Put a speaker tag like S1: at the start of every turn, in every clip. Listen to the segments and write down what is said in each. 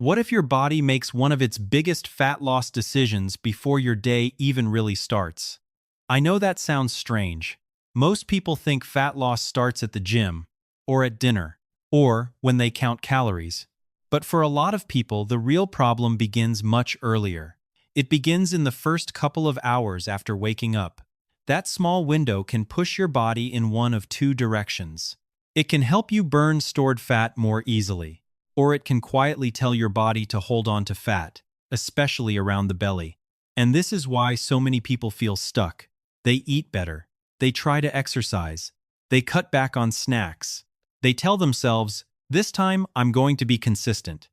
S1: What if your body makes one of its biggest fat loss decisions before your day even really starts? I know that sounds strange. Most people think fat loss starts at the gym, or at dinner, or when they count calories. But for a lot of people, the real problem begins much earlier. It begins in the first couple of hours after waking up. That small window can push your body in one of two directions. It can help you burn stored fat more easily, or it can quietly tell your body to hold on to fat, especially around the belly. And this is why so many people feel stuck. They eat better. They try to exercise. They cut back on snacks. They tell themselves, this time I'm going to be consistent.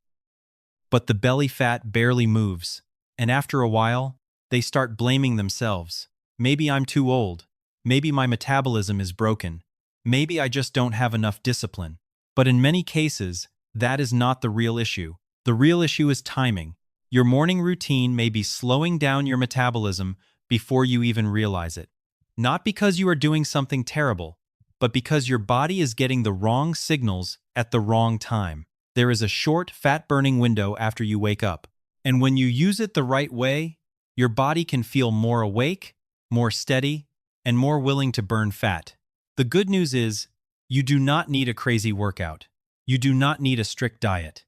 S1: But the belly fat barely moves, and after a while, they start blaming themselves. Maybe I'm too old. Maybe my metabolism is broken. Maybe I just don't have enough discipline. But in many cases, that is not the real issue. The real issue is timing. Your morning routine may be slowing down your metabolism before you even realize it. Not because you are doing something terrible, but because your body is getting the wrong signals at the wrong time. There is a short fat-burning window after you wake up. And when you use it the right way, your body can feel more awake, more steady, and more willing to burn fat. The good news is, you do not need a crazy workout. You do not need a strict diet.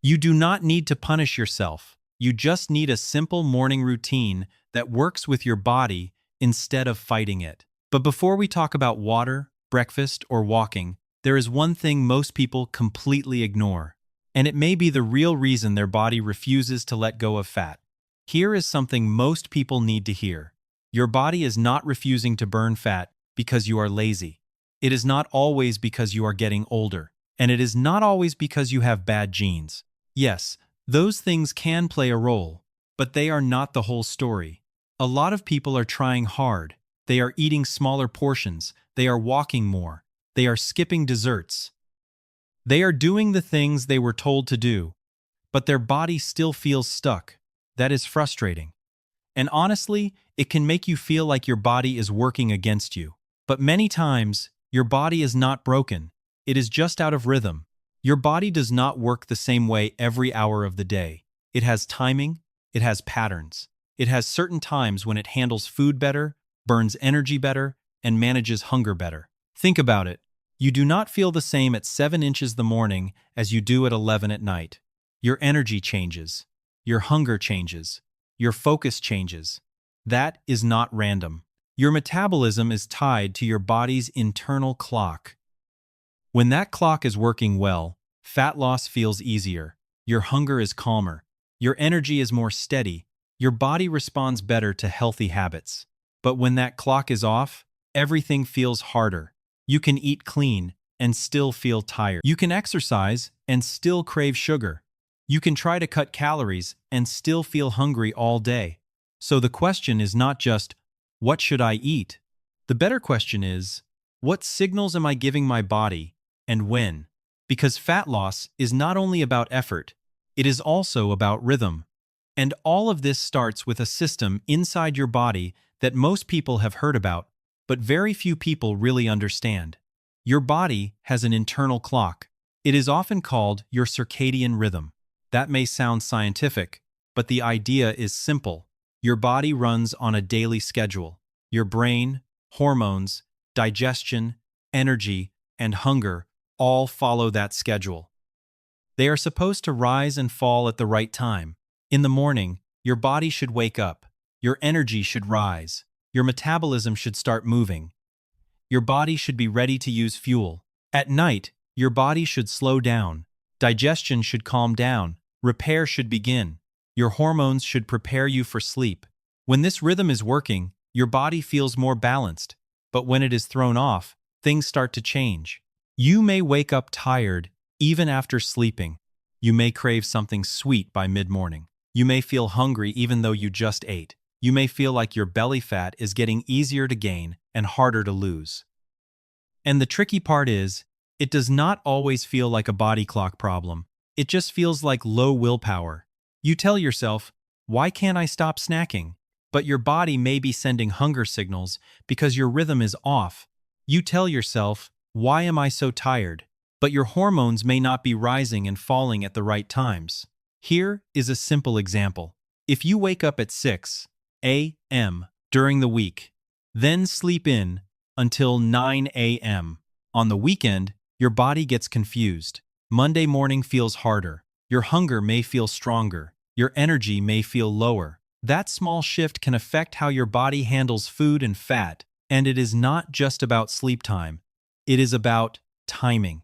S1: You do not need to punish yourself. You just need a simple morning routine that works with your body instead of fighting it. But before we talk about water, breakfast, or walking, there is one thing most people completely ignore, and it may be the real reason their body refuses to let go of fat. Here is something most people need to hear. Your body is not refusing to burn fat because you are lazy. It is not always because you are getting older, and it is not always because you have bad genes. Yes, those things can play a role, but they are not the whole story. A lot of people are trying hard. They are eating smaller portions. They are walking more. They are skipping desserts. They are doing the things they were told to do, but their body still feels stuck. That is frustrating. And honestly, it can make you feel like your body is working against you. But many times, your body is not broken. It is just out of rhythm. Your body does not work the same way every hour of the day. It has timing. It has patterns. It has certain times when it handles food better, burns energy better, and manages hunger better. Think about it. You do not feel the same at 7 inches the morning as you do at 11 at night. Your energy changes. Your hunger changes. Your focus changes. That is not random. Your metabolism is tied to your body's internal clock. When that clock is working well, fat loss feels easier. Your hunger is calmer. Your energy is more steady. Your body responds better to healthy habits. But when that clock is off, everything feels harder. You can eat clean and still feel tired. You can exercise and still crave sugar. You can try to cut calories and still feel hungry all day. So the question is not just, what should I eat? The better question is, what signals am I giving my body and when? Because fat loss is not only about effort, it is also about rhythm. And all of this starts with a system inside your body that most people have heard about, but very few people really understand. Your body has an internal clock. It is often called your circadian rhythm. That may sound scientific, but the idea is simple. Your body runs on a daily schedule. Your brain, hormones, digestion, energy, and hunger all follow that schedule. They are supposed to rise and fall at the right time. In the morning, your body should wake up. Your energy should rise. Your metabolism should start moving. Your body should be ready to use fuel. At night, your body should slow down. Digestion should calm down. Repair should begin. Your hormones should prepare you for sleep. When this rhythm is working, your body feels more balanced. But when it is thrown off, things start to change. You may wake up tired even after sleeping. You may crave something sweet by mid-morning. You may feel hungry even though you just ate. You may feel like your belly fat is getting easier to gain and harder to lose. And the tricky part is, it does not always feel like a body clock problem. It just feels like low willpower. You tell yourself, why can't I stop snacking? But your body may be sending hunger signals because your rhythm is off. You tell yourself, why am I so tired? but your hormones may not be rising and falling at the right times. Here is a simple example. If you wake up at 6 a.m. during the week, then sleep in until 9 a.m. on the weekend, your body gets confused. Monday morning feels harder. Your hunger may feel stronger. Your energy may feel lower. That small shift can affect how your body handles food and fat, and it is not just about sleep time. It is about timing.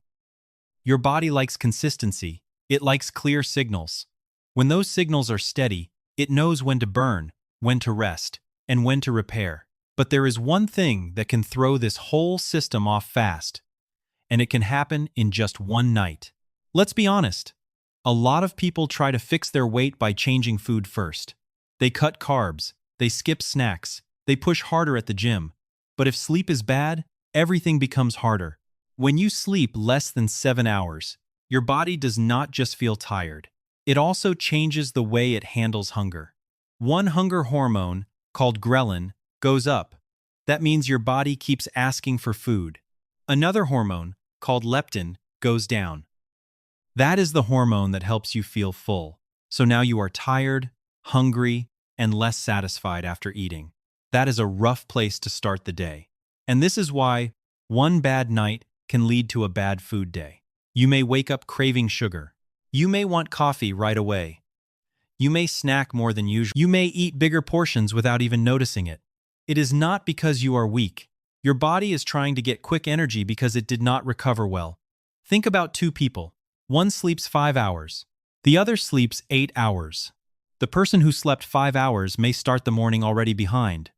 S1: Your body likes consistency. It likes clear signals. When those signals are steady, it knows when to burn, when to rest, and when to repair. But there is one thing that can throw this whole system off fast, and it can happen in just one night. Let's be honest. A lot of people try to fix their weight by changing food first. They cut carbs, they skip snacks, they push harder at the gym. But if sleep is bad, everything becomes harder. When you sleep less than 7 hours, your body does not just feel tired. It also changes the way it handles hunger. One hunger hormone, called ghrelin, goes up. That means your body keeps asking for food. Another hormone, called leptin, goes down. That is the hormone that helps you feel full. So now you are tired, hungry, and less satisfied after eating. That is a rough place to start the day. And this is why one bad night can lead to a bad food day. You may wake up craving sugar. You may want coffee right away. You may snack more than usual. You may eat bigger portions without even noticing it. It is not because you are weak. Your body is trying to get quick energy because it did not recover well. Think about two people. One sleeps 5 hours. The other sleeps 8 hours. The person who slept 5 hours may start the morning already behind.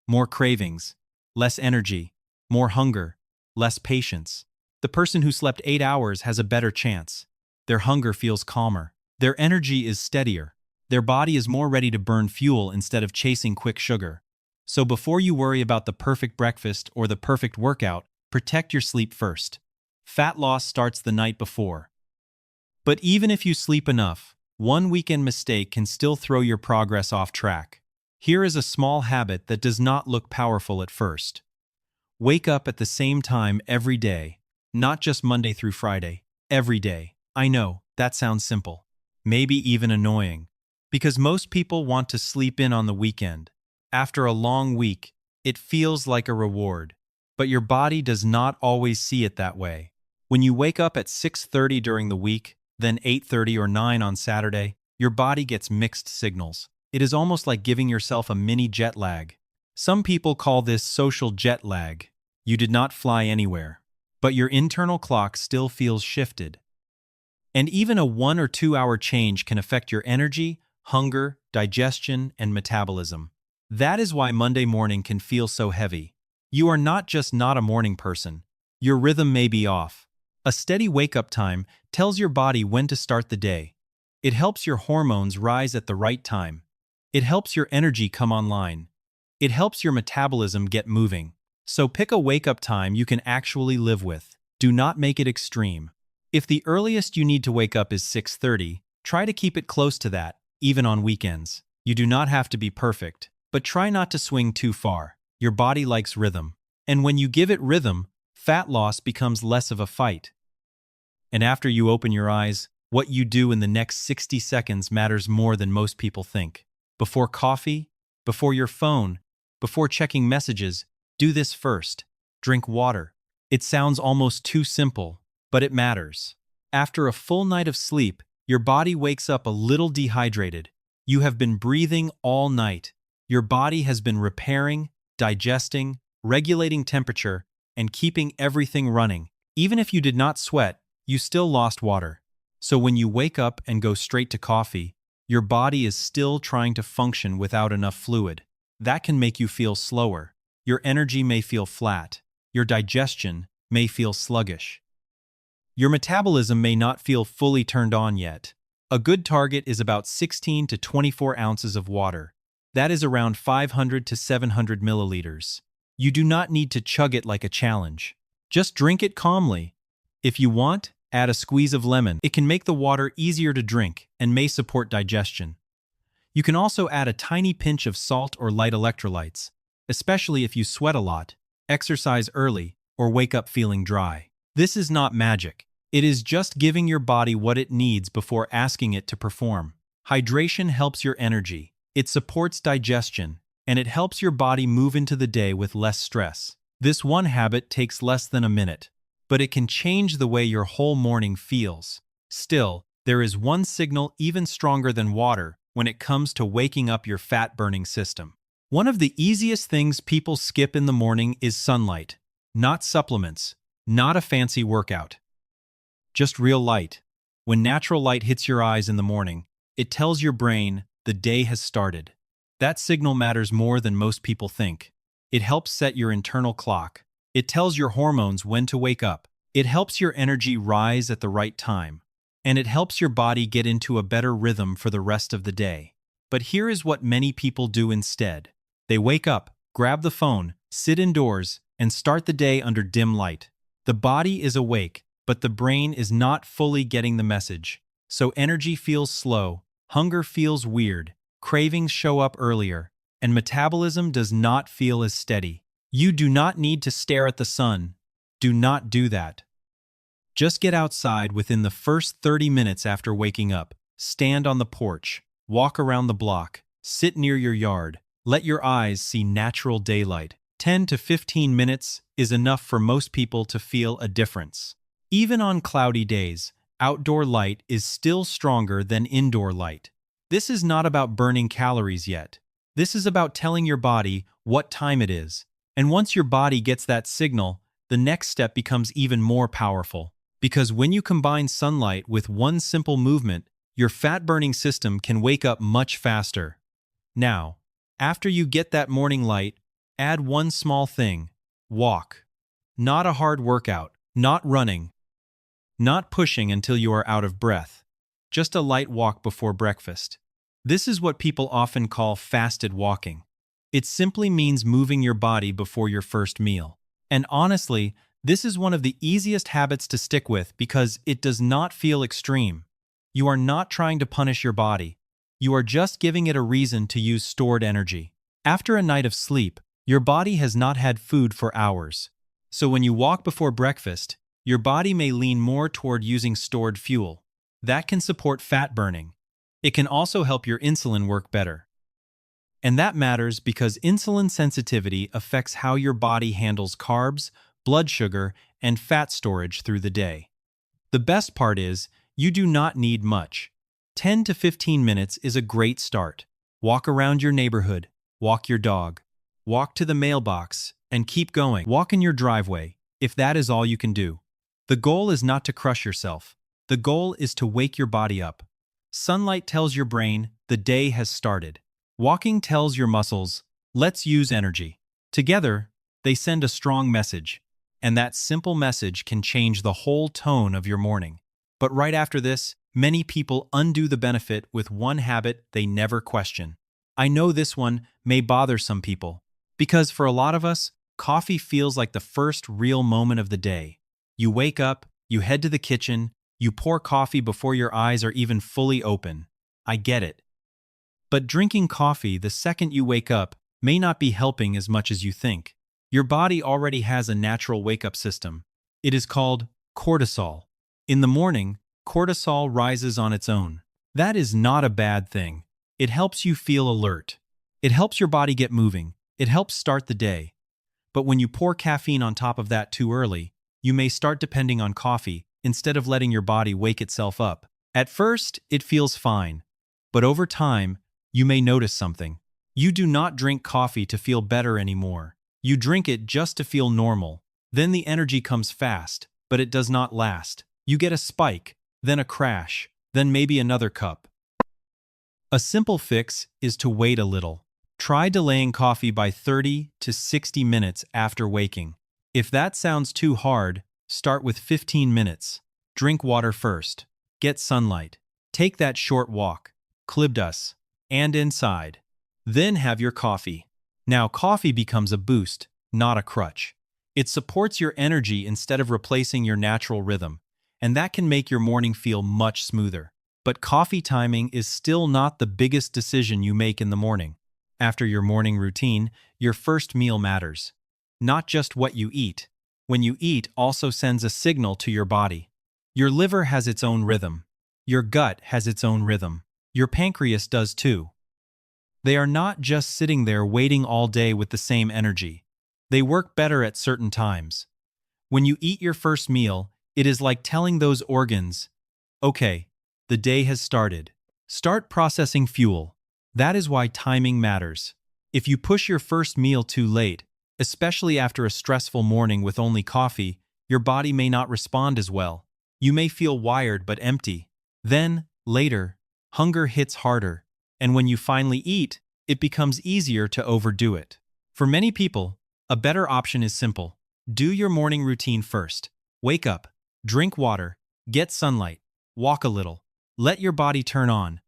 S1: More cravings, less energy, more hunger, less patience. The person who slept 8 hours has a better chance. Their hunger feels calmer. Their energy is steadier. Their body is more ready to burn fuel instead of chasing quick sugar. So before you worry about the perfect breakfast or the perfect workout, protect your sleep first. Fat loss starts the night before. But even if you sleep enough, one weekend mistake can still throw your progress off track. Here is a small habit that does not look powerful at first. Wake up at the same time every day, not just Monday through Friday, every day. I know, that sounds simple, maybe even annoying, because most people want to sleep in on the weekend. After a long week, it feels like a reward, but your body does not always see it that way. When you wake up at 6:30 during the week, then 8:30 or 9 on Saturday, your body gets mixed signals. It is almost like giving yourself a mini jet lag. Some people call this social jet lag. You did not fly anywhere, but your internal clock still feels shifted. And even a 1 or 2 hour change can affect your energy, hunger, digestion, and metabolism. That is why Monday morning can feel so heavy. You are not just not a morning person. Your rhythm may be off. A steady wake-up time tells your body when to start the day. It helps your hormones rise at the right time. It helps your energy come online. It helps your metabolism get moving. So pick a wake-up time you can actually live with. Do not make it extreme. If the earliest you need to wake up is 6:30, try to keep it close to that, even on weekends. You do not have to be perfect, but try not to swing too far. Your body likes rhythm. And when you give it rhythm, fat loss becomes less of a fight. And after you open your eyes, what you do in the next 60 seconds matters more than most people think. Before coffee, before your phone, before checking messages, do this first. Drink water. It sounds almost too simple, but it matters. After a full night of sleep, your body wakes up a little dehydrated. You have been breathing all night. Your body has been repairing, digesting, regulating temperature, and keeping everything running. Even if you did not sweat, you still lost water. So when you wake up and go straight to coffee, your body is still trying to function without enough fluid. That can make you feel slower. Your energy may feel flat. Your digestion may feel sluggish. Your metabolism may not feel fully turned on yet. A good target is about 16 to 24 ounces of water. That is around 500 to 700 milliliters. You do not need to chug it like a challenge. Just drink it calmly. If you want, add a squeeze of lemon. It can make the water easier to drink and may support digestion. You can also add a tiny pinch of salt or light electrolytes, especially if you sweat a lot, exercise early, or wake up feeling dry. This is not magic. It is just giving your body what it needs before asking it to perform. Hydration helps your energy, it supports digestion, and it helps your body move into the day with less stress. This one habit takes less than a minute, but it can change the way your whole morning feels. Still, there is one signal even stronger than water when it comes to waking up your fat-burning system. One of the easiest things people skip in the morning is sunlight. Not supplements, not a fancy workout. Just real light. When natural light hits your eyes in the morning, it tells your brain the day has started. That signal matters more than most people think. It helps set your internal clock. It tells your hormones when to wake up. It helps your energy rise at the right time. And it helps your body get into a better rhythm for the rest of the day. But here is what many people do instead. They wake up, grab the phone, sit indoors, and start the day under dim light. The body is awake, but the brain is not fully getting the message. So energy feels slow, hunger feels weird, cravings show up earlier, and metabolism does not feel as steady. You do not need to stare at the sun. Do not do that. Just get outside within the first 30 minutes after waking up. Stand on the porch, walk around the block, sit near your yard. Let your eyes see natural daylight. 10 to 15 minutes is enough for most people to feel a difference. Even on cloudy days, outdoor light is still stronger than indoor light. This is not about burning calories yet. This is about telling your body what time it is. And once your body gets that signal, the next step becomes even more powerful. Because when you combine sunlight with one simple movement, your fat-burning system can wake up much faster. Now, after you get that morning light, add one small thing. Walk. Not a hard workout, not running, not pushing until you are out of breath. Just a light walk before breakfast. This is what people often call fasted walking. It simply means moving your body before your first meal. And honestly, this is one of the easiest habits to stick with because it does not feel extreme. You are not trying to punish your body. You are just giving it a reason to use stored energy. After a night of sleep, your body has not had food for hours. So when you walk before breakfast, your body may lean more toward using stored fuel. That can support fat burning. It can also help your insulin work better. And that matters because insulin sensitivity affects how your body handles carbs, blood sugar, and fat storage through the day. The best part is, you do not need much. 10 to 15 minutes is a great start. Walk around your neighborhood, walk your dog, walk to the mailbox, and keep going. Walk in your driveway, if that is all you can do. The goal is not to crush yourself. The goal is to wake your body up. Sunlight tells your brain, the day has started. Walking tells your muscles, let's use energy. Together, they send a strong message. And that simple message can change the whole tone of your morning. But right after this, many people undo the benefit with one habit they never question. I know this one may bother some people, because for a lot of us, coffee feels like the first real moment of the day. You wake up, you head to the kitchen, you pour coffee before your eyes are even fully open. I get it. But drinking coffee the second you wake up may not be helping as much as you think. Your body already has a natural wake-up system. It is called cortisol. In the morning, cortisol rises on its own. That is not a bad thing. It helps you feel alert. It helps your body get moving. It helps start the day. But when you pour caffeine on top of that too early, you may start depending on coffee instead of letting your body wake itself up. At first, it feels fine. But over time, you may notice something. You do not drink coffee to feel better anymore. You drink it just to feel normal. Then the energy comes fast, but it does not last. You get a spike, then a crash, then maybe another cup. A simple fix is to wait a little. Try delaying coffee by 30 to 60 minutes after waking. If that sounds too hard, start with 15 minutes. Drink water first. Get sunlight. Take that short walk. Klibdus. And inside. Then have your coffee. Now coffee becomes a boost, not a crutch. It supports your energy instead of replacing your natural rhythm, and that can make your morning feel much smoother. But coffee timing is still not the biggest decision you make in the morning. After your morning routine, your first meal matters. Not just what you eat. When you eat also sends a signal to your body. Your liver has its own rhythm. Your gut has its own rhythm. Your pancreas does too. They are not just sitting there waiting all day with the same energy. They work better at certain times. When you eat your first meal, it is like telling those organs, okay, the day has started. Start processing fuel. That is why timing matters. If you push your first meal too late, especially after a stressful morning with only coffee, your body may not respond as well. You may feel wired but empty. Then, later, hunger hits harder, and when you finally eat, it becomes easier to overdo it. For many people, a better option is simple. Do your morning routine first. Wake up, drink water, get sunlight, walk a little, let your body turn on.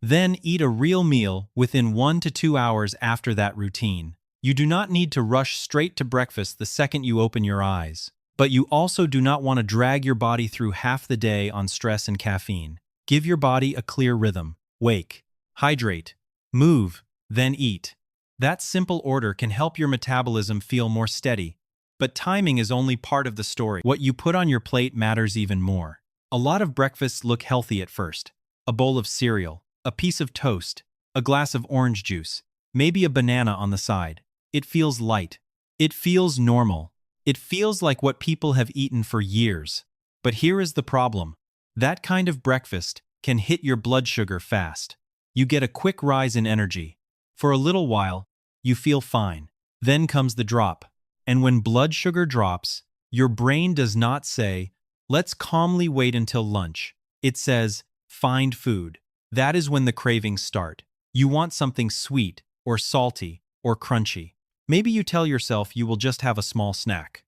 S1: Then eat a real meal within 1 to 2 hours after that routine. You do not need to rush straight to breakfast the second you open your eyes. But you also do not want to drag your body through half the day on stress and caffeine. Give your body a clear rhythm. Wake, hydrate, move, then eat. That simple order can help your metabolism feel more steady. But timing is only part of the story. What you put on your plate matters even more. A lot of breakfasts look healthy at first. A bowl of cereal, a piece of toast, a glass of orange juice, maybe a banana on the side. It feels light. It feels normal. It feels like what people have eaten for years. But here is the problem. That kind of breakfast can hit your blood sugar fast. You get a quick rise in energy. For a little while, you feel fine. Then comes the drop. And when blood sugar drops, your brain does not say, let's calmly wait until lunch. It says, find food. That is when the cravings start. You want something sweet, or salty, or crunchy. Maybe you tell yourself you will just have a small snack.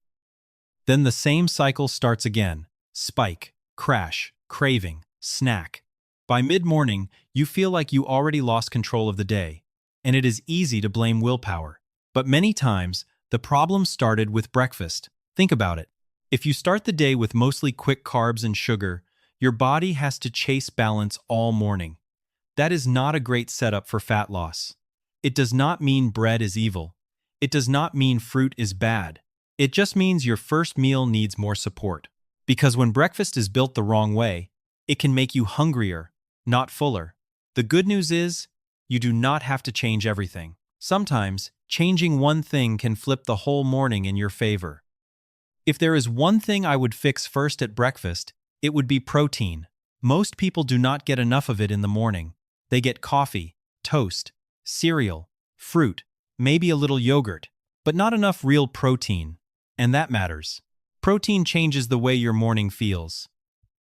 S1: Then the same cycle starts again. Spike, crash, craving, snack. By mid-morning, you feel like you already lost control of the day, and it is easy to blame willpower. But many times, the problem started with breakfast. Think about it. If you start the day with mostly quick carbs and sugar, your body has to chase balance all morning. That is not a great setup for fat loss. It does not mean bread is evil. It does not mean fruit is bad. It just means your first meal needs more support. Because when breakfast is built the wrong way, it can make you hungrier, not fuller. The good news is, you do not have to change everything. Sometimes, changing one thing can flip the whole morning in your favor. If there is one thing I would fix first at breakfast, it would be protein. Most people do not get enough of it in the morning. They get coffee, toast, cereal, fruit, maybe a little yogurt, but not enough real protein. And that matters. Protein changes the way your morning feels.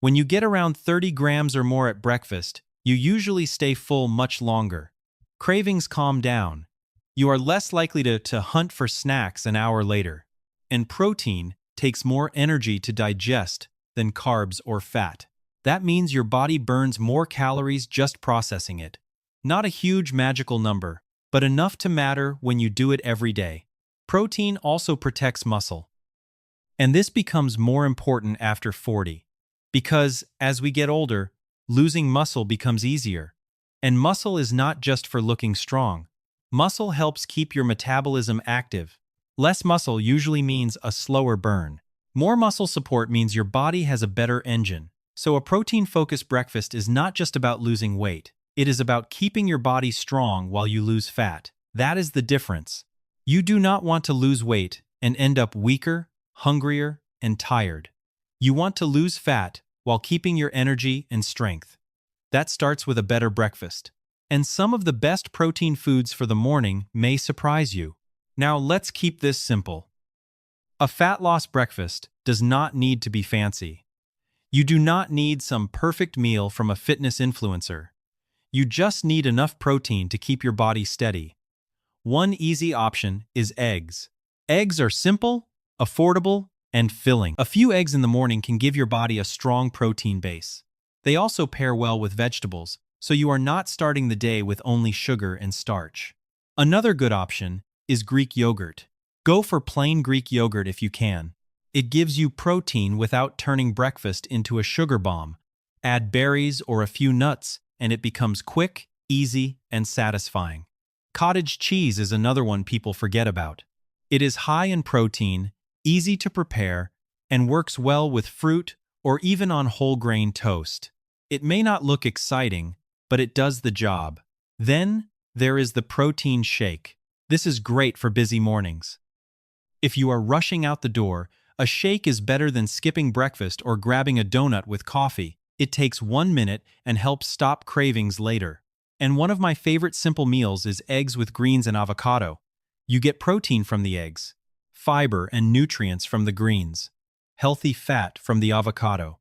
S1: When you get around 30 grams or more at breakfast, you usually stay full much longer. Cravings calm down. You are less likely to hunt for snacks an hour later. And protein takes more energy to digest than carbs or fat. That means your body burns more calories just processing it. Not a huge magical number, but enough to matter when you do it every day. Protein also protects muscle. And this becomes more important after 40. Because, as we get older, losing muscle becomes easier. And muscle is not just for looking strong. Muscle helps keep your metabolism active. Less muscle usually means a slower burn. More muscle support means your body has a better engine. So a protein-focused breakfast is not just about losing weight. It is about keeping your body strong while you lose fat. That is the difference. You do not want to lose weight and end up weaker, hungrier, and tired. You want to lose fat while keeping your energy and strength. That starts with a better breakfast. And some of the best protein foods for the morning may surprise you. Now let's keep this simple. A fat loss breakfast does not need to be fancy. You do not need some perfect meal from a fitness influencer. You just need enough protein to keep your body steady. One easy option is eggs. Eggs are simple, affordable, and filling. A few eggs in the morning can give your body a strong protein base. They also pair well with vegetables, so you are not starting the day with only sugar and starch. Another good option is Greek yogurt. Go for plain Greek yogurt if you can. It gives you protein without turning breakfast into a sugar bomb. Add berries or a few nuts, and it becomes quick, easy, and satisfying. Cottage cheese is another one people forget about. It is high in protein, easy to prepare, and works well with fruit or even on whole grain toast. It may not look exciting, but it does the job. Then, there is the protein shake. This is great for busy mornings. If you are rushing out the door, a shake is better than skipping breakfast or grabbing a donut with coffee. It takes 1 minute and helps stop cravings later. And one of my favorite simple meals is eggs with greens and avocado. You get protein from the eggs, fiber and nutrients from the greens, healthy fat from the avocado.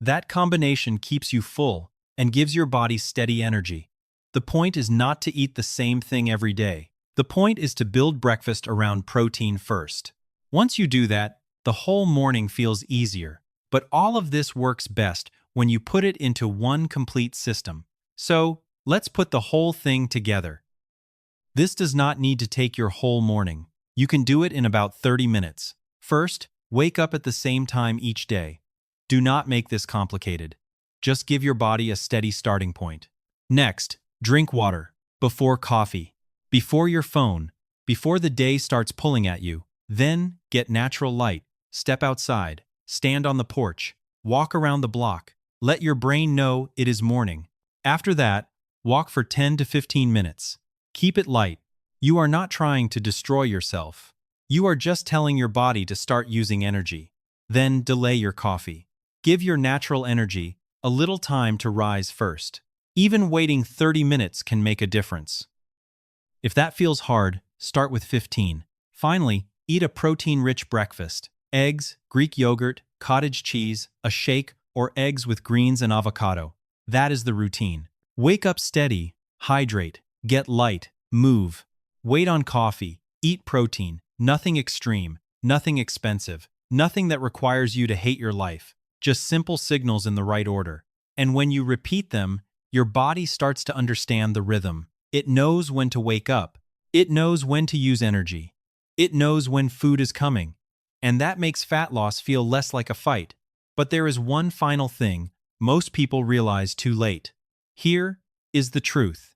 S1: That combination keeps you full and gives your body steady energy. The point is not to eat the same thing every day. The point is to build breakfast around protein first. Once you do that, the whole morning feels easier. But all of this works best when you put it into one complete system. So, let's put the whole thing together. This does not need to take your whole morning. You can do it in about 30 minutes. First, wake up at the same time each day. Do not make this complicated. Just give your body a steady starting point. Next, drink water. Before coffee. Before your phone. Before the day starts pulling at you. Then, get natural light. Step outside. Stand on the porch. Walk around the block. Let your brain know it is morning. After that, walk for 10 to 15 minutes. Keep it light. You are not trying to destroy yourself. You are just telling your body to start using energy. Then delay your coffee. Give your natural energy a little time to rise first. Even waiting 30 minutes can make a difference. If that feels hard, start with 15. Finally, eat a protein-rich breakfast. Eggs, Greek yogurt, cottage cheese, a shake, or eggs with greens and avocado. That is the routine. Wake up steady, hydrate, get light, move. Wait on coffee, eat protein, nothing extreme, nothing expensive, nothing that requires you to hate your life. Just simple signals in the right order. And when you repeat them, your body starts to understand the rhythm. It knows when to wake up. It knows when to use energy. It knows when food is coming. And that makes fat loss feel less like a fight. But there is one final thing most people realize too late. Here is the truth.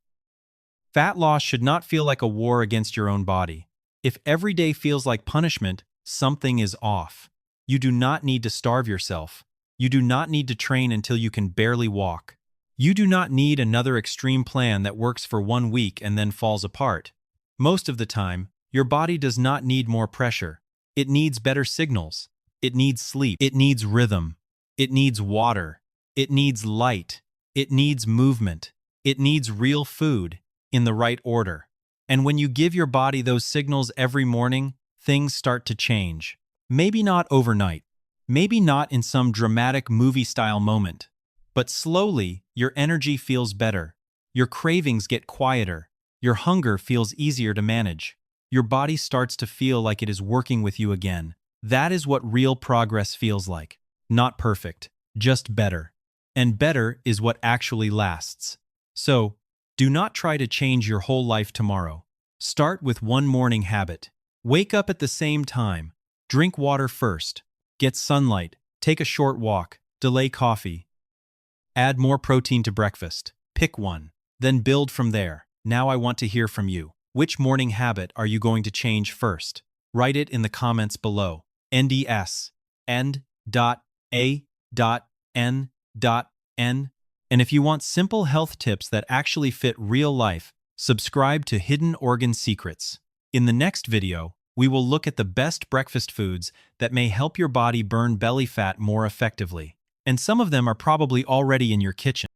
S1: Fat loss should not feel like a war against your own body. If every day feels like punishment, something is off. You do not need to starve yourself. You do not need to train until you can barely walk. You do not need another extreme plan that works for 1 week and then falls apart. Most of the time, your body does not need more pressure. It needs better signals. It needs sleep. It needs rhythm. It needs water. It needs light. It needs movement. It needs real food in the right order. And when you give your body those signals every morning, things start to change. Maybe not overnight. Maybe not in some dramatic movie-style moment. But slowly, your energy feels better. Your cravings get quieter. Your hunger feels easier to manage. Your body starts to feel like it is working with you again. That is what real progress feels like. Not perfect, just better. And better is what actually lasts. So, do not try to change your whole life tomorrow. Start with one morning habit. Wake up at the same time. Drink water first. Get sunlight. Take a short walk. Delay coffee. Add more protein to breakfast. Pick one. Then build from there. Now I want to hear from you. Which morning habit are you going to change first? Write it in the comments below. NDS. N.A.N.N. And if you want simple health tips that actually fit real life, subscribe to Hidden Organ Secrets. In the next video, we will look at the best breakfast foods that may help your body burn belly fat more effectively. And some of them are probably already in your kitchen.